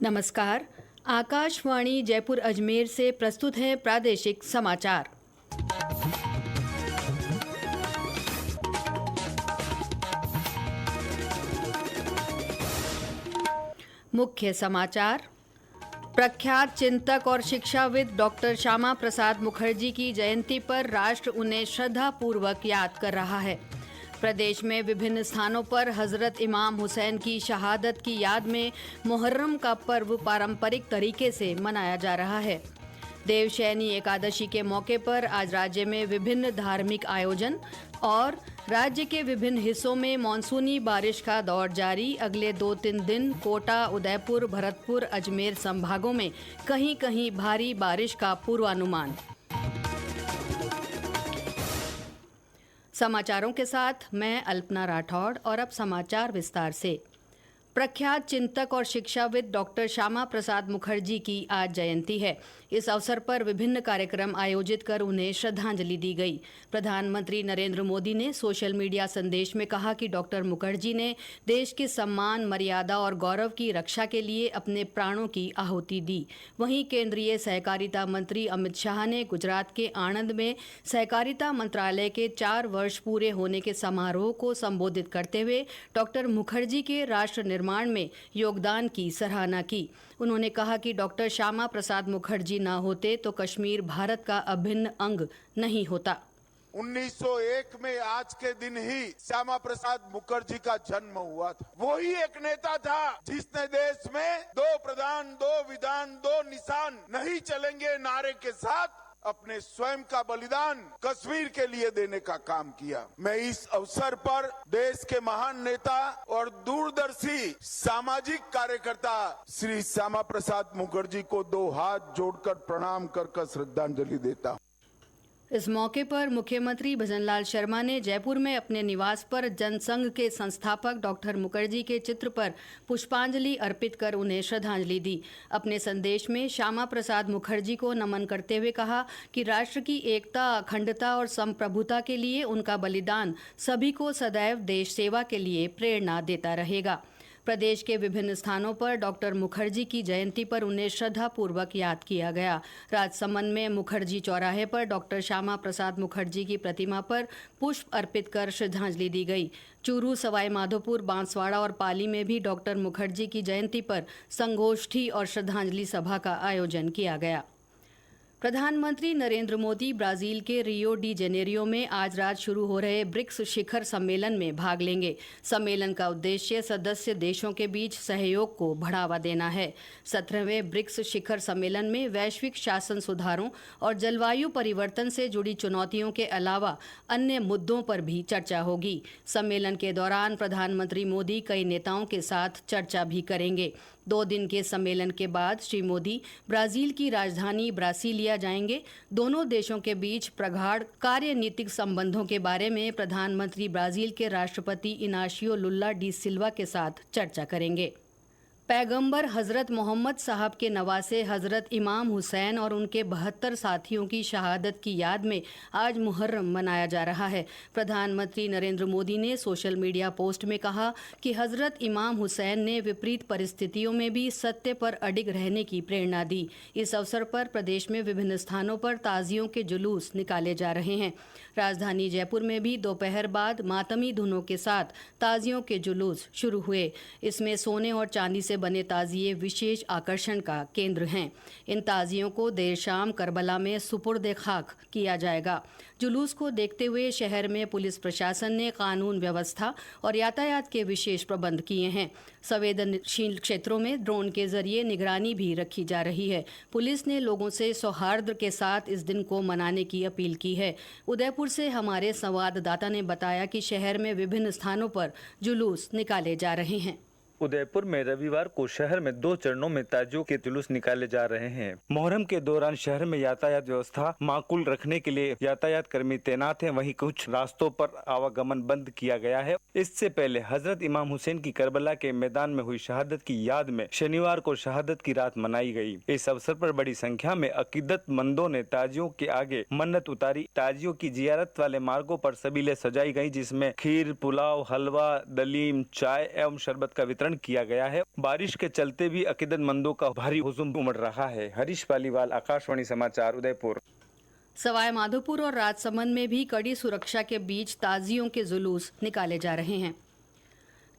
नमस्कार। आकाशवाणी जयपुर अजमेर से प्रस्तुत है प्रादेशिक समाचार। मुख्य समाचार। प्रख्यात चिंतक और शिक्षाविद डॉक्टर श्यामा प्रसाद मुखर्जी की जयंती पर राष्ट्र उन्हें श्रद्धापूर्वक याद कर रहा है। प्रदेश में विभिन्न स्थानों पर हजरत इमाम हुसैन की शहादत की याद में मुहर्रम का पर्व पारंपरिक तरीके से मनाया जा रहा है। देवशयनी एकादशी के मौके पर आज राज्य में विभिन्न धार्मिक आयोजन और राज्य के विभिन्न हिस्सों में मानसूनी बारिश का दौर जारी। अगले 2-3 दिन कोटा, उदयपुर, भरतपुर, अजमेर संभागों में कहीं कहीं भारी बारिश का पूर्वानुमान। समाचारों के साथ मैं अल्पना राठौड़ और अब समाचार विस्तार से। प्रख्यात चिंतक और शिक्षाविद डॉक्टर श्यामा प्रसाद मुखर्जी की आज जयंती है। इस अवसर पर विभिन्न कार्यक्रम आयोजित कर उन्हें श्रद्धांजलि दी गई। प्रधानमंत्री नरेंद्र मोदी ने सोशल मीडिया संदेश में कहा कि डॉक्टर मुखर्जी ने देश के सम्मान, मर्यादा और गौरव की रक्षा के लिए अपने प्राणों की आहुति दी। वहीं केंद्रीय सहकारिता मंत्री अमित शाह ने गुजरात के आणंद में सहकारिता मंत्रालय के 4 वर्ष पूरे होने के समारोह को संबोधित करते हुए डॉक्टर मुखर्जी के राष्ट्र निर्माण में योगदान की सराहना की। उन्होंने कहा कि डॉक्टर श्यामा प्रसाद मुखर्जी न होते तो कश्मीर भारत का अभिन्न अंग नहीं होता। 1901 में आज के दिन ही श्यामा प्रसाद मुखर्जी का जन्म हुआ था। वो ही एक नेता था जिसने देश में 2 प्रधान, 2 विधान, 2 निशान नहीं चलेंगे नारे के साथ अपने स्वयं का बलिदान कश्मीर के लिए देने का काम किया। मैं इस अवसर पर देश के महान नेता और दूरदर्शी सामाजिक कार्यकर्ता श्री श्यामा प्रसाद मुखर्जी को 2 हाथ जोड़कर प्रणाम कर श्रद्धांजलि देता हूं। इस मौके पर मुख्यमंत्री भजनलाल शर्मा ने जयपुर में अपने निवास पर जनसंघ के संस्थापक डॉक्टर मुखर्जी के चित्र पर पुष्पांजलि अर्पित कर उन्हें श्रद्धांजलि दी। अपने संदेश में श्यामा प्रसाद मुखर्जी को नमन करते हुए कहा कि राष्ट्र की एकता, अखंडता और संप्रभुता के लिए उनका बलिदान सभी को सदैव देश सेवा के लिए प्रेरणा देता रहेगा। प्रदेश के विभिन्न स्थानों पर डॉक्टर मुखर्जी की जयंती पर उन्हें श्रद्धापूर्वक याद किया गया। राजसमंद में मुखर्जी चौराहे पर डॉक्टर श्यामा प्रसाद मुखर्जी की प्रतिमा पर पुष्प अर्पित कर श्रद्धांजलि दी गई। चूरू, सवाई माधोपुर, बांसवाड़ा और पाली में भी डॉक्टर मुखर्जी की जयंती पर संगोष्ठी और श्रद्धांजलि सभा का आयोजन किया गया। प्रधानमंत्री नरेंद्र मोदी ब्राजील के रियो डी जेनेरियो में आज रात शुरू हो रहे ब्रिक्स शिखर सम्मेलन में भाग लेंगे। सम्मेलन का उद्देश्य सदस्य देशों के बीच सहयोग को बढ़ावा देना है। 17वें ब्रिक्स शिखर सम्मेलन में वैश्विक शासन सुधारों और जलवायु परिवर्तन से जुड़ी चुनौतियों के अलावा अन्य मुद्दों पर भी चर्चा होगी। सम्मेलन के दौरान प्रधानमंत्री मोदी कई नेताओं के साथ चर्चा भी करेंगे। 2 दिन के सम्मेलन के बाद श्री मोदी ब्राजील की राजधानी ब्रासिलिया जाएंगे। दोनों देशों के बीच प्रगाढ़ कार्यनीतिक संबंधों के बारे में प्रधानमंत्री ब्राजील के राष्ट्रपति इनाशियो लुल्ला डी सिल्वा के साथ चर्चा करेंगे। पैगंबर हजरत मोहम्मद साहब के नवासे हजरत इमाम हुसैन और उनके 72 साथियों की शहादत की याद में आज मुहर्रम मनाया जा रहा है। प्रधानमंत्री नरेंद्र मोदी ने सोशल मीडिया पोस्ट में कहा कि हजरत इमाम हुसैन ने विपरीत परिस्थितियों में भी सत्य पर अडिग रहने की प्रेरणा दी। इस अवसर पर प्रदेश में विभिन्न स्थानों पर ताजियों के जुलूस निकाले जा रहे हैं। राजधानी जयपुर में भी दोपहर बाद मातमी धुनों के साथ ताजियों के जुलूस शुरू हुए। इसमें सोने और चांदी से बने ताजिए विशेष आकर्षण का केंद्र हैं। इन ताजियों को देर शाम करबला में सुपुर्द खाक किया जाएगा। जुलूस को देखते हुए शहर में पुलिस प्रशासन ने कानून व्यवस्था और यातायात के विशेष प्रबंध किए हैं। संवेदनशील क्षेत्रों में ड्रोन के जरिए निगरानी भी रखी जा रही है। पुलिस ने लोगों से सौहार्द के साथ इस दिन को मनाने की अपील की है। उदयपुर से हमारे संवाददाता ने बताया कि शहर में विभिन्न स्थानों पर जुलूस निकाले जा रहे हैं। उदयपुर में रविवार को शहर में 2 चरणों में ताजियों के जुलूस निकाले जा रहे हैं। मुहर्रम के दौरान शहर में यातायात व्यवस्था माकूल रखने के लिए यातायात कर्मी तैनात हैं। वहीं कुछ रास्तों पर आवागमन बंद किया गया है। इससे पहले हजरत इमाम हुसैन की करबला के मैदान में हुई शहादत की याद में शनिवार को शहादत की रात मनाई गई। इस अवसर पर बड़ी संख्या में अकीदतमंदों ने ताजियों के आगे मन्नत उतारी। ताजियों की जियारत वाले मार्गों पर सबीलें सजाई गई, जिसमें खीर, पुलाव, हलवा, दलीम, चाय एवं शरबत का वितरण नामकरण किया गया है। बारिश के चलते भी अकीदतमंदों का भारी हुजूम उमड़ रहा है। हरीश पालीवाल, आकाशवाणी समाचार, उदयपुर। सवाई माधोपुर और राजसमंद में भी कड़ी सुरक्षा के बीच ताजियों के जुलूस निकाले जा रहे हैं।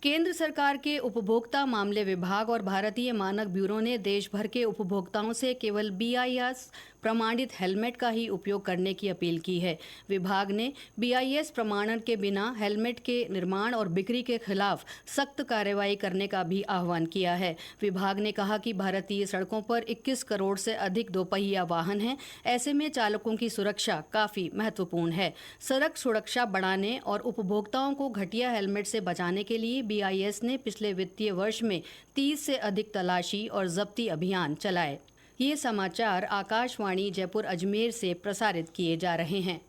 केंद्र सरकार के उपभोक्ता मामले विभाग और भारतीय मानक ब्यूरो ने देश भर के उपभोक्ताओं से केवल BIS प्रमाणित हेलमेट का ही उपयोग करने की अपील की है। विभाग ने BIS प्रमाणन के बिना हेलमेट के निर्माण और बिक्री के खिलाफ सख्त कार्रवाई करने का भी आह्वान किया है। विभाग ने कहा कि भारतीय सड़कों पर 21 करोड़ से अधिक दोपहिया वाहन हैं। ऐसे में चालकों की सुरक्षा काफी महत्वपूर्ण है। सड़क सुरक्षा बढ़ाने और उपभोक्ताओं को घटिया हेलमेट से बचाने के लिए BIS ने पिछले वित्तीय वर्ष में 30 से अधिक तलाशी और जब्ती अभियान चलाए। ये समाचार आकाशवाणी जयपुर अजमेर से प्रसारित किए जा रहे हैं।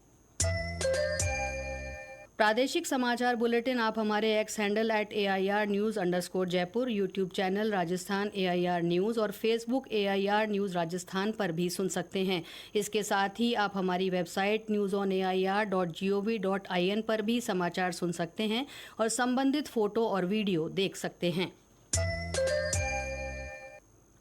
प्रादेशिक समाचार बुलेटिन आप हमारे x handle @AIR News_Jaipur, YouTube channel Rajasthan AIR news और फेसबुक AIR न्यूज़ राजस्थान पर भी सुन सकते हैं। इसके साथ ही आप हमारी वेबसाइट newsonair.gov.in पर भी समाचार सुन सकते हैं और संबंधित फोटो और वीडियो देख सकते हैं।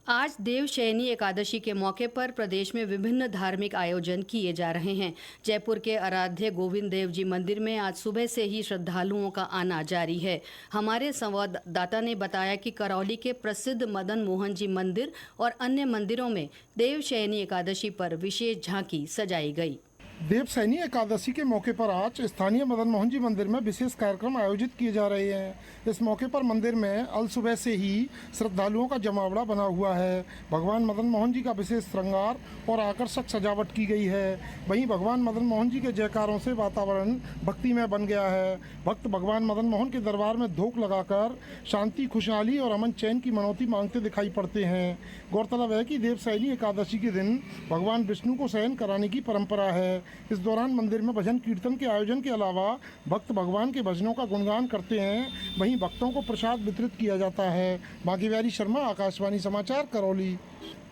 आज देवशयनी एकादशी के मौके पर प्रदेश में विभिन्न धार्मिक आयोजन किए जा रहे हैं। जयपुर के आराध्य गोविंद देव जी मंदिर में आज सुबह से ही श्रद्धालुओं का आना जारी है। हमारे संवाददाता ने बताया कि करौली के प्रसिद्ध मदन मोहन जी मंदिर और अन्य मंदिरों में देवशयनी एकादशी पर विशेष झांकी सजाई गई। देवशयनी एकादशी के मौके पर आज स्थानीय मदन मोहन जी मंदिर में विशेष कार्यक्रम आयोजित किए जा रहे हैं। इस मौके पर मंदिर में अल सुबह से ही श्रद्धालुओं का जमावड़ा बना हुआ है। भगवान मदन मोहन जी का विशेष श्रृंगार और आकर्षक सजावट की गई है। वहीं भगवान मदन मोहन जी के जयकारों से वातावरण भक्तिमय बन गया है। भक्त भगवान मदन मोहन के दरबार में धूप लगाकर शांति, खुशहाली और अमन चैन की मनौती मांगते दिखाई पड़ते हैं। गौरतलब है कि देवशयनी एकादशी के दिन भगवान विष्णु को शयन कराने की परंपरा है। इस दौरान मंदिर में भजन कीर्तन के आयोजन के अलावा भक्त भगवान के भजनों का गुणगान करते हैं। वहीं भक्तों को प्रसाद वितरित किया जाता है। भाग्यवारी शर्मा, आकाशवाणी समाचार, करौली।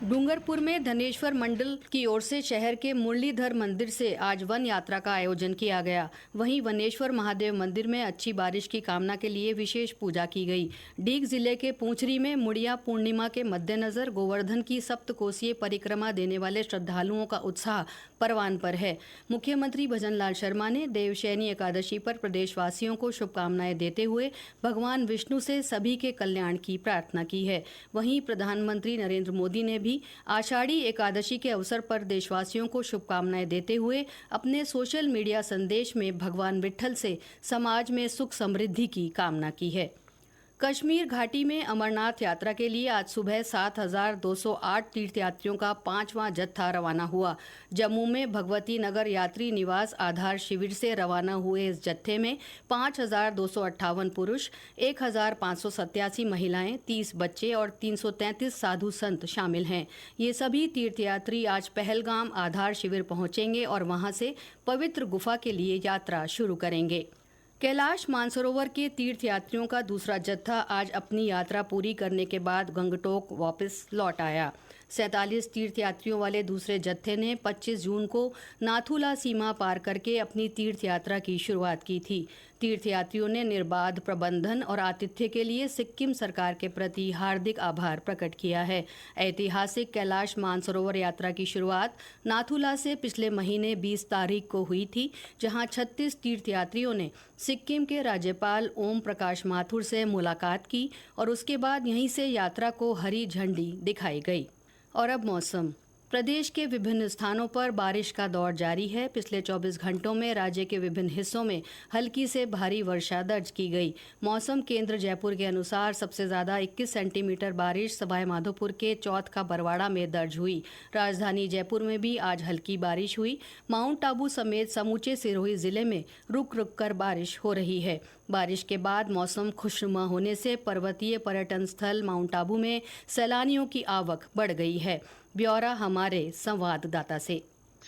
डूंगरपुर में धनेश्वर मंडल की ओर से शहर के मुरलीधर मंदिर से आज वन यात्रा का आयोजन किया गया। वहीं वनेश्वर महादेव मंदिर में अच्छी बारिश की कामना के लिए विशेष पूजा की गई। डीग जिले के पूंछरी में मुड़िया पूर्णिमा के मद्देनजर गोवर्धन की सप्तकोसीय परिक्रमा देने वाले श्रद्धालुओं का उत्साह परवान पर है। मुख्यमंत्री भजनलाल शर्मा ने देवशयनी एकादशी पर प्रदेशवासियों को शुभकामनाएं देते हुए भगवान विष्णु से सभी के कल्याण की प्रार्थना की है। वहीं प्रधानमंत्री नरेंद्र मोदी ने भी आषाढ़ी एकादशी के अवसर पर देशवासियों को शुभकामनाएं देते हुए अपने सोशल मीडिया संदेश में भगवान विट्ठल से समाज में सुख समृद्धि की कामना की है। कश्मीर घाटी में अमरनाथ यात्रा के लिए आज सुबह 7,208 तीर्थयात्रियों का 5वां जत्था रवाना हुआ। जम्मू में भगवती नगर यात्री निवास आधार शिविर से रवाना हुए इस जत्थे में 5,258 पुरुष, 1,587 महिलाएं, 30 बच्चे और 333 साधु संत शामिल हैं। ये सभी तीर्थयात्री आज पहलगाम आधार शिविर पहुंचेंगे और वहां से पवित्र गुफा के लिए यात्रा शुरू करेंगे। कैलाश मानसरोवर के तीर्थयात्रियों का दूसरा जत्था आज अपनी यात्रा पूरी करने के बाद गंगटोक वापस लौट आया। 47 तीर्थयात्रियों वाले दूसरे जत्थे ने 25 जून को नाथुला सीमा पार करके अपनी तीर्थ यात्रा की शुरुआत की थी। तीर्थयात्रियों ने निर्बाध प्रबंधन और आतिथ्य के लिए सिक्किम सरकार के प्रति हार्दिक आभार प्रकट किया है। ऐतिहासिक कैलाश मानसरोवर यात्रा की शुरुआत नाथुला से पिछले महीने 20 तारीख को हुई थी, जहां 36 तीर्थयात्रियों ने सिक्किम के राज्यपाल ओम प्रकाश माथुर से मुलाकात की और उसके बाद यहीं से यात्रा को हरी झंडी दिखाई गई। और अब मौसम। प्रदेश के विभिन्न स्थानों पर बारिश का दौर जारी है। पिछले 24 घंटों में राज्य के विभिन्न हिस्सों में हल्की से भारी वर्षा दर्ज की गई। मौसम केंद्र जयपुर के अनुसार सबसे ज्यादा 21 सेंटीमीटर बारिश सवाई माधोपुर के चौथ का बरवाड़ा में दर्ज हुई। राजधानी जयपुर में भी आज हल्की बारिश हुई। माउंट आबू समेत समूचे सिरोही जिले में रुक रुक कर बारिश हो रही है। बारिश के बाद मौसम खुशनुमा होने से पर्वतीय पर्यटन स्थल माउंट आबू में सैलानियों की आवक बढ़ गई है। ब्यौरा हमारे संवाददाता से।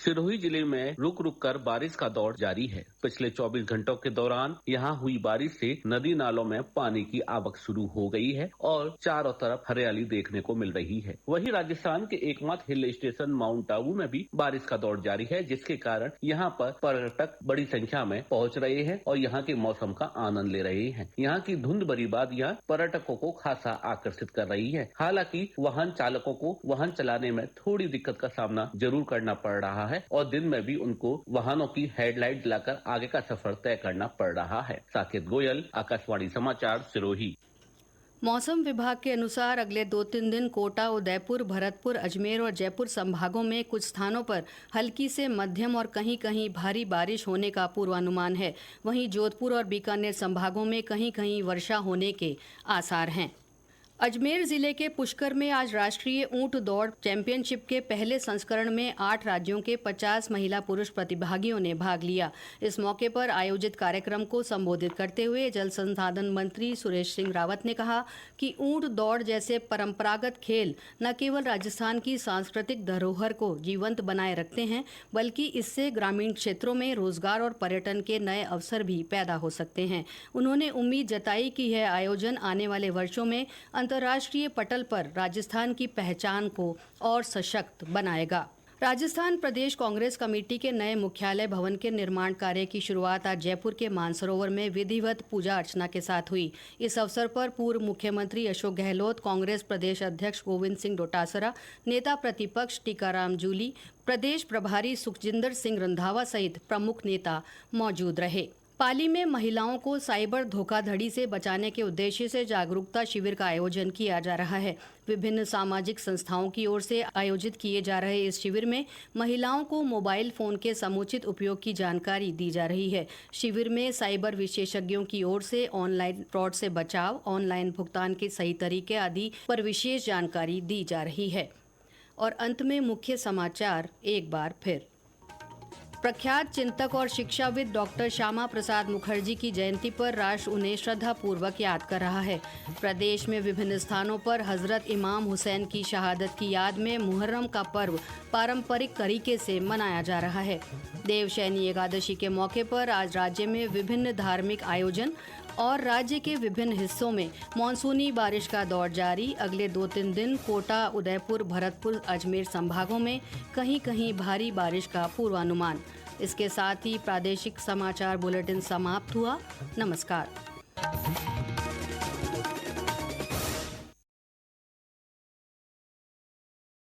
सिरोही जिले में रुक रुक कर बारिश का दौर जारी है। पिछले 24 घंटों के दौरान यहां हुई बारिश से नदी नालों में पानी की आवक शुरू हो गई है और चारों तरफ हरियाली देखने को मिल रही है। वहीं राजस्थान के एकमात्र हिल स्टेशन माउंट आबू में भी बारिश का दौर जारी है, जिसके कारण यहां पर पर्यटक बड़ी संख्या में पहुंच रहे हैं और यहां के मौसम का आनंद ले रहे हैं। यहां की धुंध भरी वादियां पर्यटकों को खासा आकर्षित कर रही है। हालांकि वाहन चालकों को वाहन चलाने में थोड़ी दिक्कत का सामना जरूर करना पड़ रहा है और दिन में भी उनको वाहनों की हेडलाइट जलाकर आगे का सफर तय करना पड़ रहा है। साकेत गोयल, आकाशवाणी समाचार, सिरोही। मौसम विभाग के अनुसार अगले 2-3 दिन कोटा, उदयपुर, भरतपुर, अजमेर और जयपुर संभागों में कुछ स्थानों पर हल्की से मध्यम और कहीं-कहीं भारी बारिश होने का पूर्वानुमान है। वहीं जोधपुर और बीकानेर संभागों में कहीं-कहीं वर्षा होने के आसार हैं। अजमेर जिले के पुष्कर में आज राष्ट्रीय ऊंट दौड़ चैंपियनशिप के पहले संस्करण में 8 राज्यों के 50 महिला पुरुष प्रतिभागियों ने भाग लिया। इस मौके पर आयोजित कार्यक्रम को संबोधित करते हुए जल संसाधन मंत्री सुरेश सिंह रावत ने कहा कि ऊंट दौड़ जैसे परंपरागत खेल न केवल राजस्थान की सांस्कृतिक धरोहर को जीवंत बनाए रखते हैं, बल्कि इससे ग्रामीण क्षेत्रों में रोजगार और पर्यटन के नए अवसर भी पैदा हो सकते हैं। उन्होंने उम्मीद जताई कि यह आयोजन आने वाले वर्षों में अंतर्राष्ट्रीय पटल पर राजस्थान की पहचान को और सशक्त बनाएगा। राजस्थान प्रदेश कांग्रेस कमेटी के नए मुख्यालय भवन के निर्माण कार्य की शुरुआत आज जयपुर के मानसरोवर में विधिवत पूजा अर्चना के साथ हुई। इस अवसर पर पूर्व मुख्यमंत्री अशोक गहलोत, कांग्रेस प्रदेश अध्यक्ष गोविंद सिंह डोटासरा, नेता प्रतिपक्ष टीकाराम जूली, प्रदेश प्रभारी सुखजिंदर सिंह रंधावा सहित प्रमुख नेता मौजूद रहे। पाली में महिलाओं को साइबर धोखाधड़ी से बचाने के उद्देश्य से जागरूकता शिविर का आयोजन किया जा रहा है। विभिन्न सामाजिक संस्थाओं की ओर से आयोजित किए जा रहे इस शिविर में महिलाओं को मोबाइल फोन के समुचित उपयोग की जानकारी दी जा रही है। शिविर में साइबर विशेषज्ञों की ओर से ऑनलाइन फ्रॉड से बचाव, ऑनलाइन भुगतान के सही तरीके आदि पर विशेष जानकारी दी जा रही है। और अंत में मुख्य समाचार एक बार फिर। प्रख्यात चिंतक और शिक्षाविद डॉक्टर श्यामा प्रसाद मुखर्जी की जयंती पर राष्ट्र उन्हें श्रद्धापूर्वक याद कर रहा है। प्रदेश में विभिन्न स्थानों पर हजरत इमाम हुसैन की शहादत की याद में मुहर्रम का पर्व पारंपरिक तरीके से मनाया जा रहा है। देवशयनी एकादशी के मौके पर आज राज्य में विभिन्न धार्मिक आयोजन और राज्य के विभिन्न हिस्सों में मानसूनी बारिश का दौर जारी। अगले 2-3 दिन कोटा, उदयपुर, भरतपुर, अजमेर संभागों में कहीं-कहीं भारी बारिश का पूर्वानुमान। इसके साथ ही प्रादेशिक समाचार बुलेटिन समाप्त हुआ। नमस्कार।